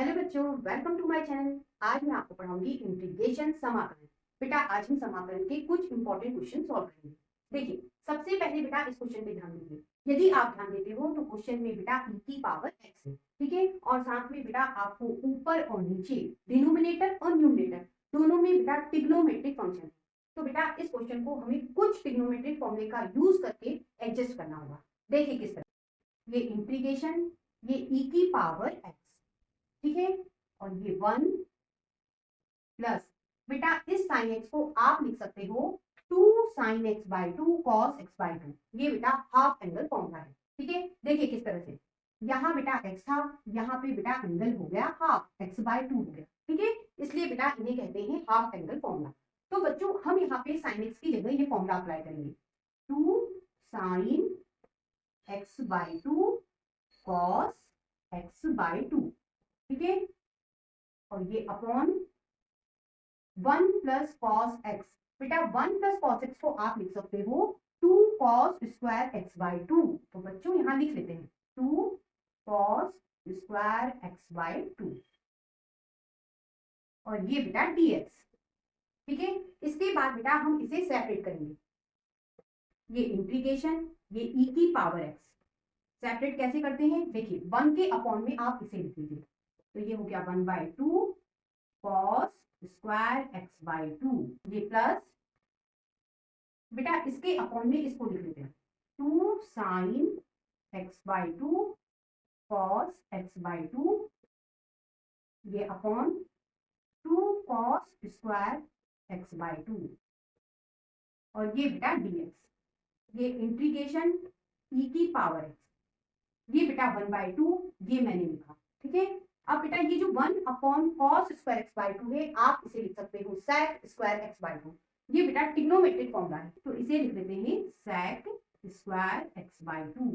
Hello बच्चों, welcome to my channel. आज मैं आपको पढ़ाऊंगी इंटीग्रेशन समाकलन। बेटा आज हम समाकलन के कुछ इंपॉर्टेंट क्वेश्चन सॉल्व करेंगे। देखिए सबसे पहले बेटा इस क्वेश्चन पे ध्यान दीजिए। यदि आप ध्यान देते हो तो क्वेश्चन में बेटा e की पावर x है, ठीक है। और साथ में बेटा आपको ऊपर और नीचे डिनोमिनेटर और न्यूमरेटर दोनों में बेटा ट्रिग्नोमेट्रिक फंक्शन है। तो बेटा इस क्वेश्चन को हमें कुछ ट्रिग्नोमेट्रिक फॉर्मूले का यूज करके एडजस्ट करना होगा। देखिए किस तरह। ये इंटीग्रेशन, ये e की पावर x, ठीक है। और ये 1 प्लस बेटा इस साइन एक्स को आप लिख सकते हो 2 sine x by 2 cos x by 2। ये बेटा हाफ एंगल फॉर्मूला है, ठीक है। देखिए किस तरह से, यहाँ बेटा एक्स था, यहाँ पे बेटा एंगल हो गया हाफ, एक्स बाई 2 हो गया, ठीक है। इसलिए बेटा इन्हें कहते हैं हाफ एंगल फॉर्मूला। तो बच्चों हम यहाँ पे साइन एक्स की जगह ये फॉर्मूला अप्लाई करेंगे। 2 sine x by 2 cos x by 2, ठीक है। और ये अपॉन 1 प्लस कॉस एक्स। बेटा 1 प्लस कॉस एक्स को आप लिख सकते हो 2 कॉस स्क्वायर एक्स बाई 2। तो बच्चों यहां लिख लेते हैं 2 कॉस स्क्वायर एक्स बाई 2। और ये बेटा dx, ठीक है। इसके बाद बेटा हम इसे सेपरेट करेंगे। ये इंटीग्रेशन, ये e की पावर x सेपरेट कैसे करते हैं, देखिए 1 के अपॉन में आप इसे लिख लीजिए। तो ये हो गया 1 by 2 cos square x by 2। ये प्लस बेटा इसके अपॉन में इसको लिख लेते हैं 2 sine x by 2 cos x by 2। ये upon 2 cos square x by 2। और ये बेटा dx, ये इंटीग्रेशन e की पावर x, ये बेटा 1 बाई 2 ये मैंने लिखा, ठीक है। अब बेटा ये जो 1 upon cos square x by 2 है, आप इसे लिख सकते हो sec स्क्वायर एक्स बाई 2। ये बेटा ट्रिग्नोमेट्रिक फॉर्मूला है, तो इसे लिख देते हैं sec स्क्वायर एक्स बाई 2।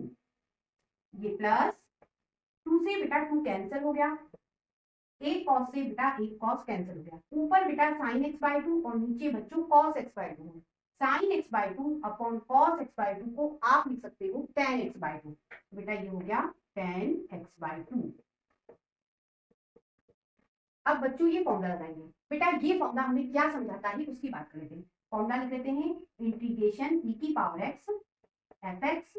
ये प्लस 2 से बेटा 2 कैंसिल हो गया, एक कॉस से बेटा एक कॉस कैंसिल हो गया। ऊपर बेटा साइन एक्स बाई 2 और नीचे बच्चों कॉस एक्स बाई 2 है। Sine x by 2 upon cos x by 2 को आप लिख सकते हो tan एक्स बाई 2। बेटा ये हो गया tan एक्स बाई 2। अब बच्चों ये फॉर्मूला लगाएंगे। बेटा ये फॉर्मूला हमें क्या समझाता है उसकी बात कर लेते हैं। फॉर्मूला लिख लेते हैं इंटीग्रेशन e की power x f x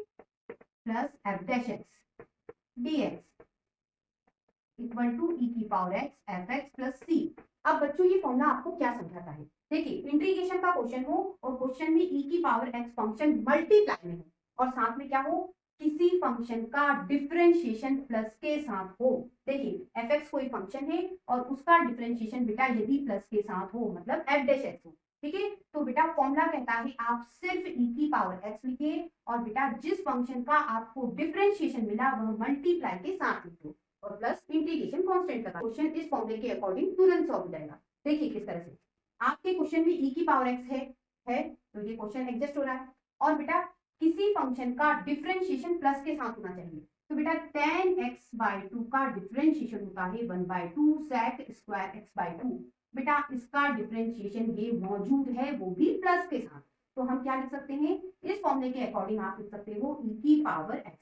plus f dash x dx equal to e की power x f x plus c। अब बच्चों ये फॉर्मूला आपको क्या समझाता है, देखिए इंटीग्रेशन का क्वेश्चन हो और क्वेश्चन में e की पावर x फंक्शन मल्टीप्लाई में हो और साथ में क्या हो, किसी फंक्शन का डिफरेंशिएशन प्लस के साथ हो। देखिए एफ एक्स कोई फंक्शन है और उसका डिफरेंशिएशन बेटा यदि प्लस के साथ हो मतलब एफ डैश एक्स हो, ठीक है। तो बेटा फॉर्मूला कहता है आप सिर्फ e की पावर x लिखिए और बेटा जिस फंक्शन का आपको डिफरेंशिएशन मिला वह मल्टीप्लाई के साथ लिखो और प्लस इंटीग्रेशन कांस्टेंट लगा। क्वेश्चन इस फॉर्मूले के अकॉर्डिंग तुरंत सॉल्व हो जाएगा। देखिए किस तरह से, आपके क्वेश्चन में e की पावर x है तो ये क्वेश्चन एडजस्ट हो रहा है। और बेटा किसी फंक्शन का डिफरेंशिएशन प्लस के साथ होना चाहिए, तो बेटा tan x बाई 2 का डिफरेंशिएशन होता है 1 by 2 sec square x by 2। बेटा इसका डिफरेंशिएशन ये मौजूद है वो भी प्लस के साथ, तो हम क्या लिख सकते हैं, इस फॉर्मूले के अकॉर्डिंग आप लिख सकते हो e की पावर x,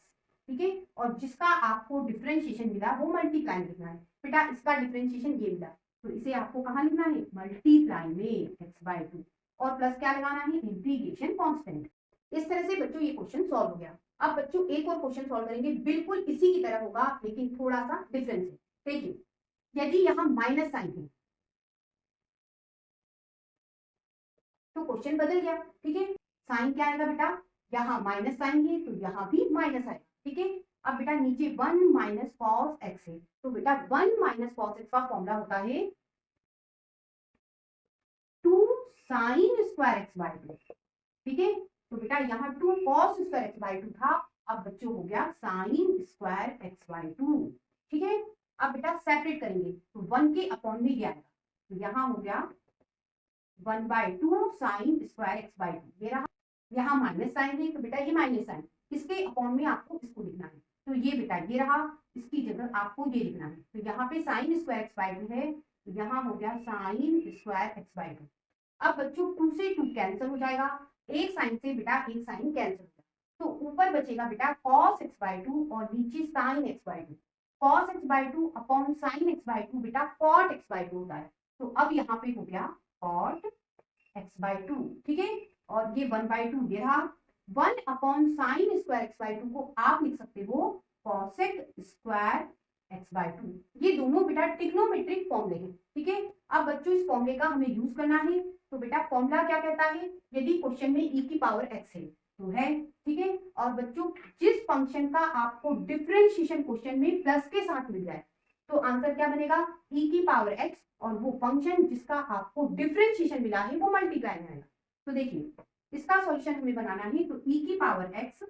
ठीक है। और जिसका आपको डिफरेंशिएशन मिला वो मल्टीप्लाई लिखना है। बेटा इसका डिफरेंशिएशन ये मिला तो इसे आपको कहाँ लिखना है, मल्टीप्लाई में x बाई 2 और प्लस क्या लगाना है, इंटीग्रेशन कांस्टेंट। इस तरह से बच्चों ये क्वेश्चन सॉल्व हो गया। अब बच्चों एक और क्वेश्चन सॉल्व करेंगे, बिल्कुल इसी की तरह होगा लेकिन थोड़ा सा डिफरेंस है। देखिए यदि यहाँ माइनस साइन है तो क्वेश्चन बदल गया, ठीक है। साइन क्या आएगा बेटा, यहाँ माइनस साइन है तो यहाँ भी माइनस आएगा, ठीक है। अब बेटा नीचे 1 माइनस कॉस एक्स है तो बेटा 1 माइनस कॉस एक्स का फॉर्मूला होता है 2 साइन स्क्वायर एक्स बाई 2, ठीक है। तो बेटा यहाँ 2 कॉस स्क्वायर एक्स बाई 2 था, अब बच्चों हो गया साइन स्क्वायर एक्स बाई 2, ठीक है। अब बेटा सेपरेट करेंगे तो 1 के अपॉन में गया तो यहाँ हो गया 1 by 2 sine square x by 2। ये रहा, यहाँ माइनस साइन है तो बेटा ये माइनस साइन, इसके अपॉन में आपको इसको लिखना है। तो ये बेटा ये रहा, इसकी जगह आपको ये लिखना है। तो यहाँ पे साइन स्क्वायर एक्स बाई 2 है तो यहाँ हो गया साइन स्क्वायर एक्स बाई 2। अब बच्चों 2 से 2 कैंसिल हो जाएगा, एक साइन से बेटा एक साइन कैंसिल हो जाएगा, तो ऊपर बचेगा बेटा cos x बाई 2 और नीचे sin x by 2। cos x by two upon sine x by two बेटा cot x बाई टू होता है। तो अब यहाँ पे हो गया cot x बाई टू, ठीक है। और ये 1/2 ये रहा, 1 upon sine square x by two को आप लिख सकते हो cosec square x by two. ये दोनों बेटा ट्रिग्नोमेट्रिक फॉर्मूले हैं, ठीक है। अब बच्चों इस फॉर्मूले का हमें यूज करना है। तो बेटा फॉर्मूला क्या कहता है, यदि क्वेश्चन में e की पावर x है तो है, ठीक है। और बच्चों जिस फंक्शन का आपको डिफरेंशिएशन क्वेश्चन में प्लस के साथ मिल जाए तो आंसर क्या बनेगा, e की पावर x, और वो फंक्शन जिसका आपको डिफरेंशिएशन मिला है वो मल्टीप्लाई में आएगा। तो देखिए इसका सॉल्यूशन हमें बनाना है, तो e की पावर x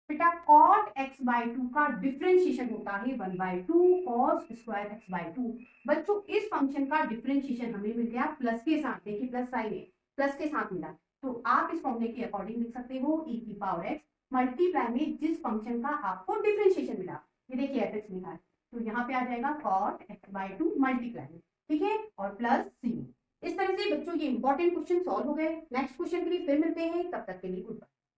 बेटा cot x बाई टू का डिफरेंशिएशन होता है 1/2 cos square x by two. बच्चों इस फंक्शन का डिफरेंशिएशन हमें मिल गया प्लस के साथ, देखिए प्लस साइन है, प्लस के साथ मिला। तो आप इस फॉर्मूले के अकॉर्डिंग लिख सकते हो e की पावर x मल्टीप्लाई में जिस फंक्शन का आपको डिफरेंशिएशन मिला, ये देखिए fx लिखा है, तो यहाँ पे आ जाएगा cot x by two multiply में, ठीक है, और प्लस c। इस तरह से बच्चों ये इंपॉर्टेंट क्वेश्चन सॉल्व हो गए। नेक्स्ट क्वेश्चन के लिए फिर मिलते हैं, तब तक के लिए गुड बाय।